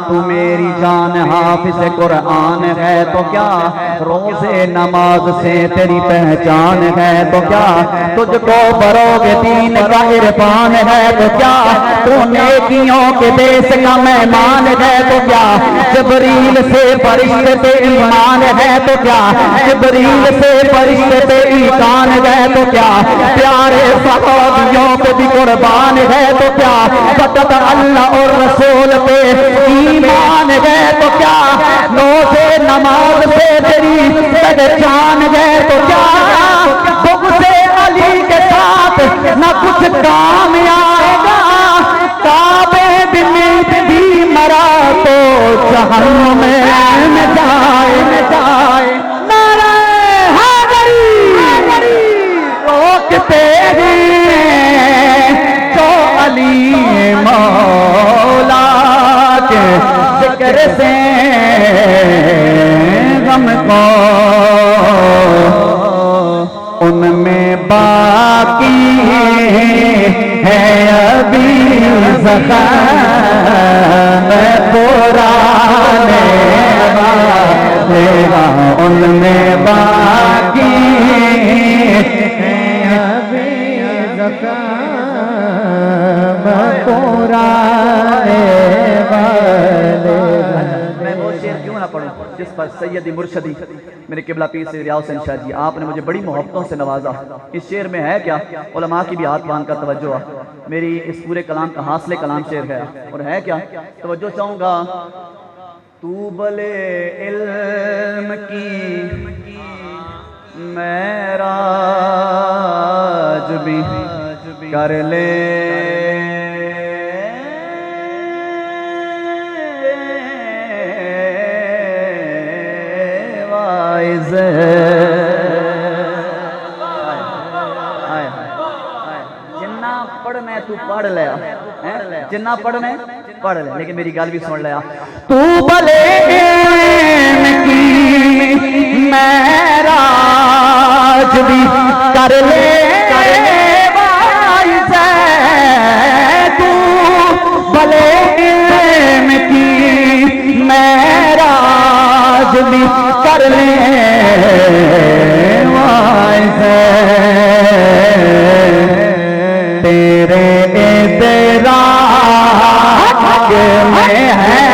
تو میری جان حافظ قرآن ہے تو کیا، روزے نماز سے تیری پہچان ہے تو کیا، تجھ کو بروگ دین کا عرفان ہے تو کیا، تو نیکیوں کے دیس کا مہمان ہے تو کیا، جبریل سے فرشتے پہ ایمان ہے تو کیا، جبریل سے فرشتے پہ ایمان ہے تو کیا، پیارے صحابیوں پہ بھی قربان ہے تو کیا، فقط اللہ اور رسول پہ ایمان ہے تو کیا، روزے نماز سے تیری پہچان ہے تو کیا، بغض علی کے ساتھ نہ کچھ کام آئے گا، کعبے بھی مرا تو جہنم میں جائے نعرہ حیدری روکتے ہیں جو علی مولا کے ذکر سے غم کو، ان میں باقی ہے ابھی زخم پرانے والے، ان میں باقی ہے ابھی زخم پرانے والے۔ میں وہ شعر کیوں نہ پڑھوں جس پر سیدی مرشدی میرے قبلہ پیر سید ریاض حسین شاہ جی آپ نے مجھے بڑی محبتوں سے نوازا۔ اس شعر میں ہے کیا، علماء کی بھی ہاتھ باندھ کر توجہ، میری اس پورے کلام کا حاصل کلام شعر ہے، اور ہے کیا، توجہ چاہوں گا، تو بلے علم کی معراج بھی کر لے، جنہ پڑھنا ہے تو پڑھ لیا، جنہ پڑھنا ہے پڑھ لیا، لیکن میری گل بھی سن لیا، تو بھلے علم کی معراج بھی کر لے، تو بھلے علم کی معراج بھی کر لے، تیرے ادراک میں ہے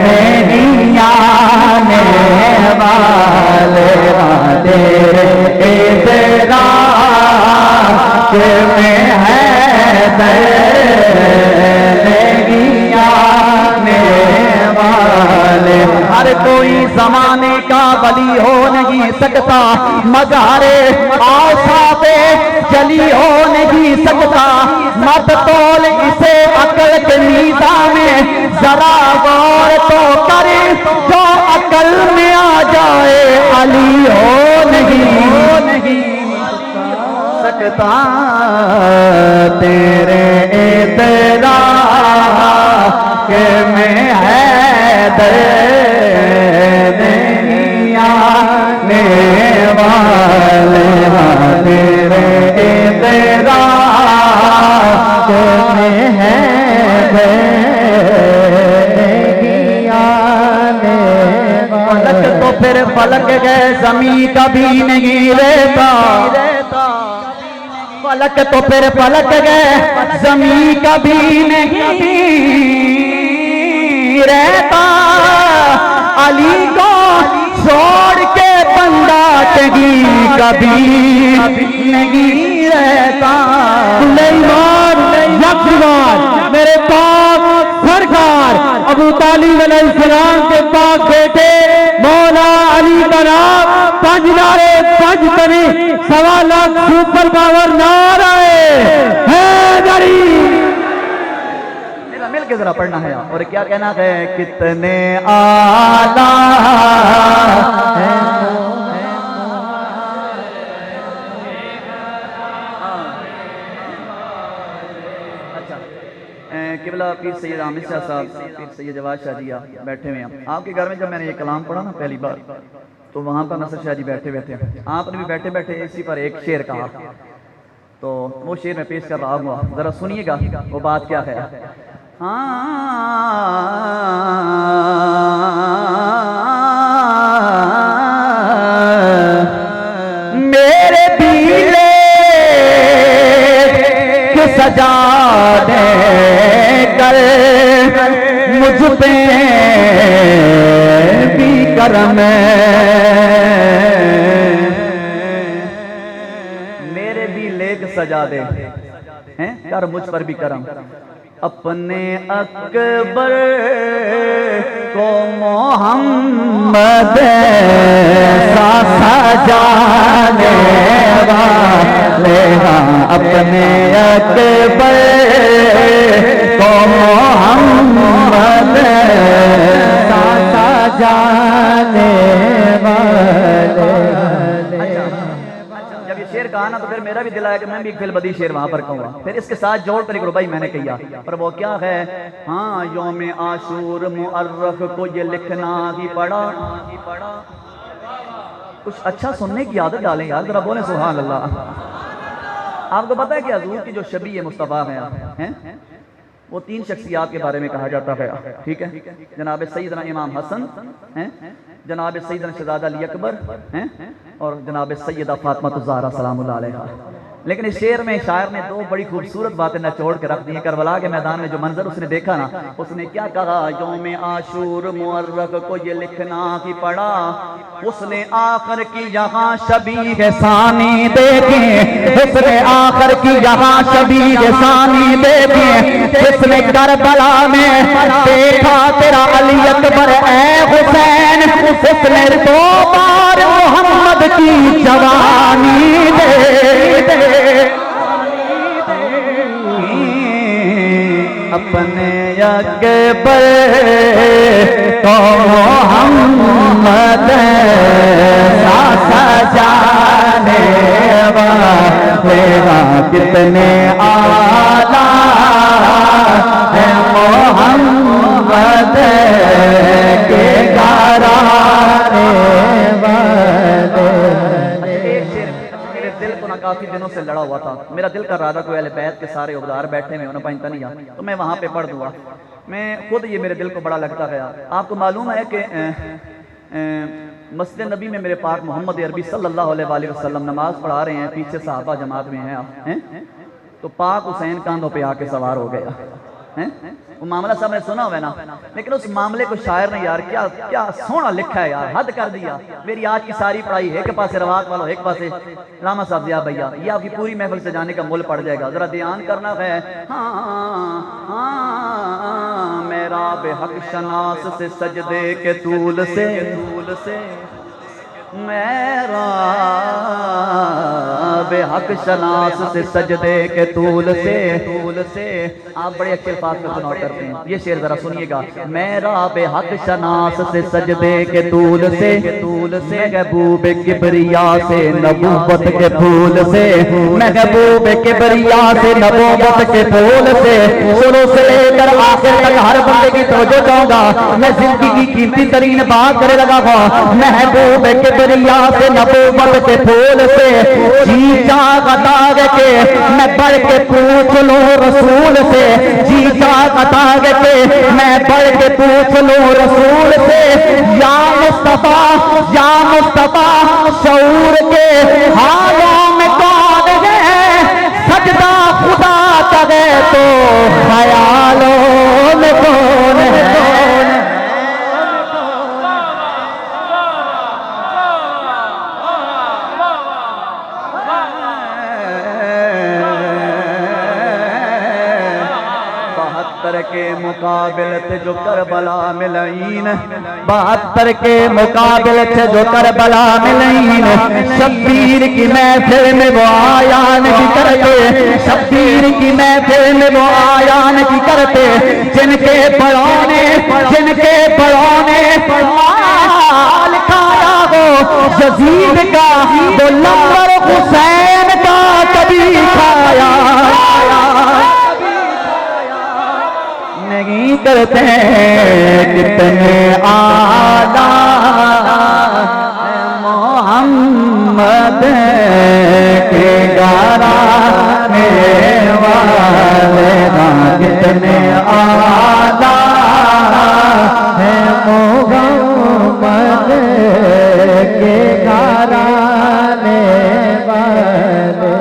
نہیں آنے والے، تیرے ادراک میں ہے نہیں آنے والے، ہر کوئی زمانے کا ولی ہو نہیں سکتا، مزارے آصاف جلی ہو نہیں سکتا، مت تول اسے عقل کے میزان میں، ذرا غور تو کرے جو عقل میں آ جائے، علی ہو نہیں سکتا، تیرے ادراک میں ہے نہیں آنے والے، تیرے ادراک میں ہے نہیں آنے والے، فلک تو پھر فلک گئے زمین کبھی نہیں رہتا، فلک تو پھر فلک گئے زمین کبھی نہیں رہتا، علی کو چھوڑ کے بندہ کہیں کبھی نہیں رہتا۔ سلیمان یکسوار میرے پاک سرکار ابو طالب علیہ السلام کے پاک بیٹے مولا علی کا نام، 5 نعرے 5 تنی 1.25 لاکھ سپر پاور نعرہ حیدری، مل کے ذرا پڑھنا ہے، اور کیا کہنا ہے، کتنے اعلیٰ قبلہ پیر سید عامر شاہ صاحب، پیر سید جواد شاہ جی بیٹھے ہوئے ہیں آپ کے گھر میں۔ جب میں نے یہ کلام پڑھا نا پہلی بار، تو وہاں پر نصر شاہ جی بیٹھے ہیں، آپ نے بھی بیٹھے بیٹھے اسی پر ایک شعر کہا، تو وہ شعر میں پیش کر رہا ہوں، ذرا سنیے گا وہ بات کیا ہے۔ میرے دیلے کے سجا دے کر مجھ پہ بھی کرم، میرے بھی لیک سجا دے کر مجھ پر بھی کرم، اپنے اکبر کو محمد سا سجانے والے، اپنے اکبر کو محمد سا سجانے والے۔ شیر کہا نا تو پھر میرا بھی دل آیا کہ میں بھی ایک فلبدی شیر وہاں پر کہوں گا، پھر اس کے ساتھ جوڑ کر ایک ربائی میں نے کہا، پر وہ کیا ہے؟ ہاں یوم عاشور مؤرخ کو یہ لکھنا ہی پڑا، کچھ اچھا سننے کی عادت ڈالیں یار، ذرا بولیں سبحان اللہ۔ آپ کو پتہ ہے کہ حضور کی جو شبیہ مصطفیٰ ہیں وہ 3 شخصیات کے بارے میں کہا جاتا ہے، ٹھیک ہے؟ جناب سیدنا امام حسن ہیں، جناب سیدنا شہزادہ علی اکبر ہیں، اور جناب سیدہ فاطمہ الزہرا سلام اللہ علیہا۔ لیکن اس شعر میں شاعر نے 2 بڑی خوبصورت باتیں نچوڑ کے رکھ دی ہیں۔ کربلا کے میدان میں جو منظر اس نے دیکھا نا، اس نے کیا کہا؟ یوم عاشور مؤرخ کو یہ لکھنا ہی پڑا، اس نے آخر کی یہاں شبیہ ثانی دیکھی، اس نے آخر کی یہاں شبیہ ثانی دیکھی، جس نے کربلا میں دیکھا تیرا علی اکبر اے حسین، اس نے 2 بار محمد کی جوانی دے اپنے اکبر کو محمد سا سجانے والے، کتنے اعلیٰ ہے محمد کے گھرانے والے۔ کافی دنوں سے لڑا ہوا تھا، میرا دل کر رہا تھا کوئی اہل بیت کے سارے عہدیدار بیٹھے ہوئے انہوں پہنتا نہیں آ تو میں وہاں پہ پڑھ دوں گا۔ میں خود یہ میرے دل کو بڑا لگتا گیا۔ آپ کو معلوم ہے کہ مسجد نبی میں میرے پاک محمد عربی صلی اللہ علیہ وآلہ وسلم نماز پڑھا رہے ہیں، پیچھے صحابہ جماعت میں ہیں آپ، تو پاک حسین کاندھوں پہ آ کے سوار ہو گیا۔ وہ معاملہ سب نے سنا ہوئے نا، لیکن اس معاملے کو شاعر نے یار کیا سونا لکھا ہے یار، حد کر دیا۔ میری آج کی ساری پڑھائی ایک پاسے روات والو، ایک پاسے علامہ صاحب ضیاء بھیا، یہ آپ کی پوری محفل سے جانے کا مول پڑ جائے گا، ذرا دھیان کرنا ہے۔ میرا بے حق شناس سے سجدے کے طول سے، میرا بے حق شناس سے سجدے کے طول سے، آپ بڑے اچھے الفاظ میں سناؤ کرتے ہیں، یہ شعر ذرا سنیے گا۔ میرا بے حق شناس سے سجدے کے طول سے، محبوب کبریا سے نبوت کے پھول سے، محبوب کبریا سے نبوت کے پھول سے، شروع سے لے کر آخر تک ہر بندے کی توجہ چاہوں گا، میں زندگی کی قیمتی ترین بات کرے لگا ہوں، محبوب کبریا سے نبوت کے پھول سے، جی چاہتا ہے کہ میں بڑھ کے پوچھ لوں رسول سے، جی چاہتا ہے کہ میں بڑھ کے پوچھ لوں رسول سے، یا مصطفیٰ شعور کے حالوں میں کون ہے، سجدہ خدا کرے تو خیالوں میں کون ہے۔ کے مقابل تھے جو کربلا میں لعین، 72 کے مقابل تھے جو کربلا میں لعین، شبیر کی محفل میں وہ آیا نہیں کرتے، شبیر کی محفل میں وہ آیا نہیں کرتے، جن کے پڑھانے مال کھایا ہو یزید کا، وہ لمبر حسین کا کبھی کھایا نہیں کرتے، کتنے اعلیٰ محمد کے گھرانے والے کتنے آلہ ہے محمد کے گھرانے والے.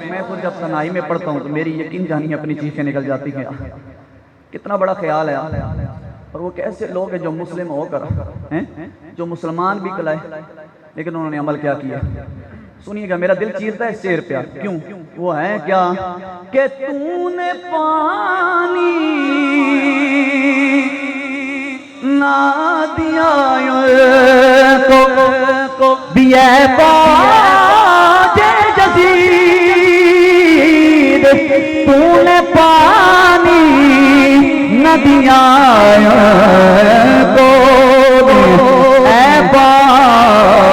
میں خود جب تنہائی میں پڑھتا ہوں تو میری یقین جانی اپنی چیخیں نکل جاتی ہیں. کتنا بڑا خیال ہے. اور وہ کیسے لوگ ہیں جو مسلم ہو کر ہیں، جو مسلمان بھی کلائے لیکن انہوں نے عمل کیا کیا. سنیے گا، میرا دل چیرتا ہے اس شعر پہ. کیوں؟ وہ ہے کیا کہ تو نے پانی نہ دیا تو دیا باج جزید، تو نے پانی نہ دیا کو اے باج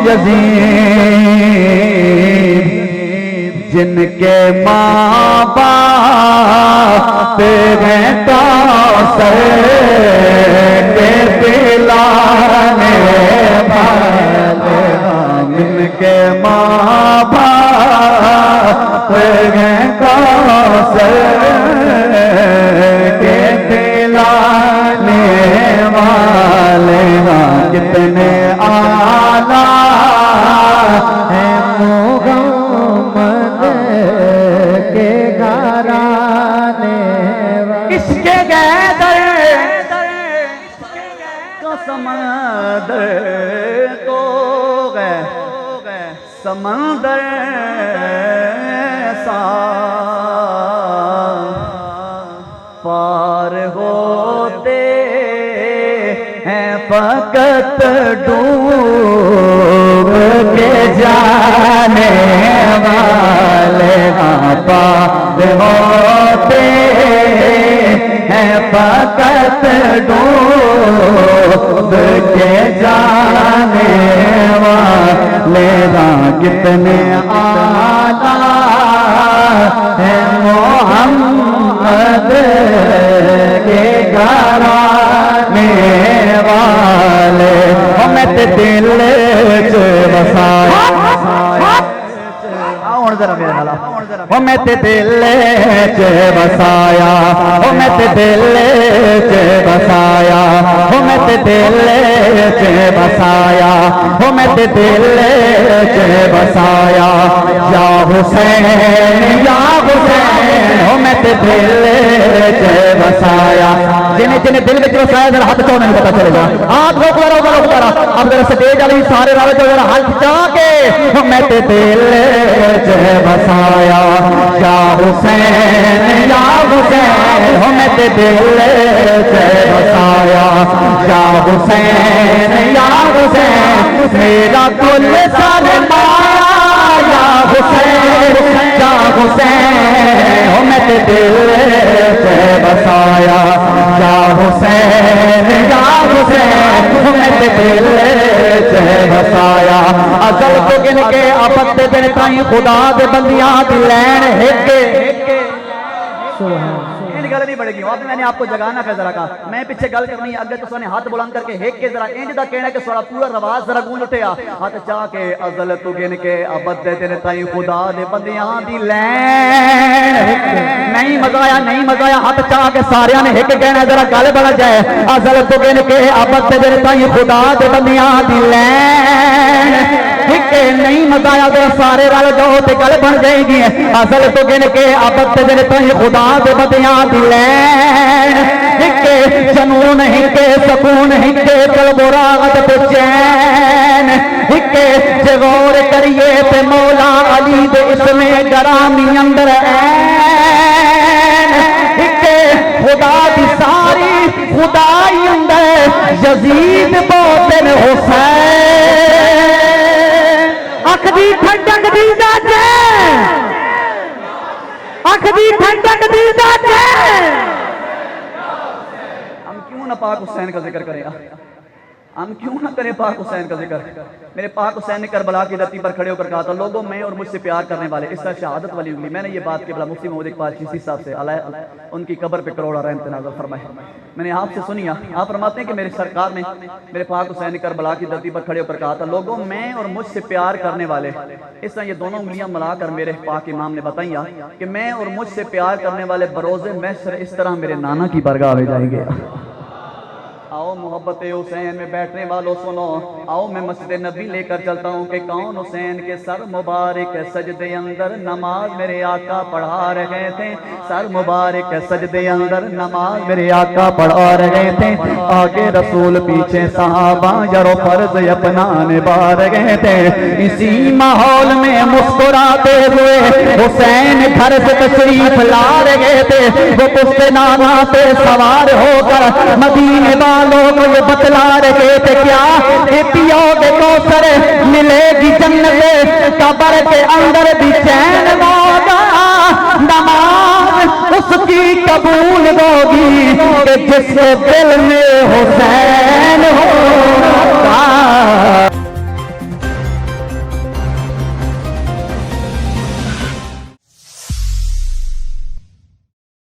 جزید، جن کے ماں باپ ہیں کوثر کے پلانے والے، جن کے ماں باپ ہیں کوثر کے پلانے والے، کتنے آلہ ہیں محمد کے گھرانے والے. اس کے گیدر کا سمندر تو گئے سمندر سا پار ہوتے ہیں فقط ڈوب کے جانے والے، پار ہوتے ہیں فقط ڈوب کے جانے والے، کتنے آلہ ہیں محمد کے گھرانے والے. میں تے دل چ وسایا، ذرا میرے نال میں تے دل چ وسایا، میں تے دل چ وسایا، میں تے دل چ وسایا، میں تے دل چ وسایا، یا حسین یا حسین، میں تے دل چ وسایا. جنہیں جنہیں دل میں وسایا ذرا ہاتھ چاہوں نہیں پتا چلے گا. ہاتھ روک کرا اب ذرا سٹیج والی سارے رل جو ذرا ہاتھ چا کے میں تے دل چ وسایا، یا حسین یا حسین، میں تے دل چ وسایا، یا حسین یا حسین، میرا کل سرمایہ یا حسین یا حسین، میں تے دل چ وسایا، یا حسین یا حسین، میں تے دل چ وسایا. ازل تو گن کے ابد دے دن تائیں خدا دے بندیاں دی لین ہک. گل نہیں بڑھے گی. اب میں نے آپ کو جگانا ہے ذرا کا، میں پیچھے گل کرنی ہے. اگر تو نے ہاتھ بلند کر کے ہیک کے ذرا انج دا کہنا کہ سارا پورا رواز ذرا گونج اٹھیا. ہاتھ چاہ کے ازل تو گن کے ابد دے دن تائیں خدا دے بندیاں دی لین نہیں مزایا نہیں مزایا. ہاتھ چاہ کے سارے نے ہک کہنا ذرا گل بڑھ جائے. ازل تو گن کے ابد دے دن تائیں خدا دے بندیاں دی لین نہیں مزایا. ذرا سارے رل جاؤ تے گل بن جائے گی. ازل تو گن کے ابد دے دن تائیں خدا دے بندیاں دی لین ہکے جنون ہکے سکون ہکے قلب و راحت تے چین ہکے. جے غور کریے تے مولا علی دے اسم گرامی اندر عین ہکے. خدا دی ساری خدائی اندر یزید بوتن حسین. اکھ دی ٹھنڈک دی جاجے، اکھ دی ٹھنڈک دی جاجے. ہم کیوں نہ پاک حسین کا ذکر کریں گا؟ ہم کیوں نہ کریں پاک حسین کا ذکر؟ میرے پاک حسین نے کربلا کی دھرتی پر کھڑے ہو کر کہا تھا لوگوں میں اور مجھ سے پیار کرنے والے اس طرح شہادت والی انگلی. میں نے یہ بات قبلہ مفتی محمود اقبال چشتی صاحب سے ان کی قبر پہ کروڑا رحمت نازل فرمائے. میں نے آپ سے سنی. آپ فرماتے ہیں کہ میرے سرکار نے میرے پاک حسین نے کربلا کی دھرتی پر کھڑے ہو کر کہا تھا لوگوں میں اور مجھ سے پیار کرنے والے. اس طرح یہ دونوں انگلیاں ملا کر میرے پاک امام نے بتائیں کہ میں اور مجھ سے پیار کرنے والے بروز محشر اس طرح میرے نانا کی بارگاہ میں جائیں گے. آؤ محبت حسین میں بیٹھنے والوں سنو, آؤ میں مسجد نبی لے کر چلتا ہوں کہ کون حسین کے سر مبارک سجدے اندر نماز میرے آقا پڑھا رہے تھے. سر مبارک سجدے اندر نماز میرے آقا پڑھا رہے تھے. آگے رسول پیچھے صحابہ یرو فرض اپنا نبھا رہے تھے. اسی ماحول میں مسکراتے ہوئے حسین گھر سے تشریف لا رہے تھے. وہ پشت نانا پہ سوار ہو کر مدینے لوگ یہ بتلا رہے تھے کیا کہ پیو گے کوثر ملے گی جنت قبر کے اندر بھی چین ہوگا. نماز اس کی قبول ہوگی کہ جس کے دل میں حسین ہو.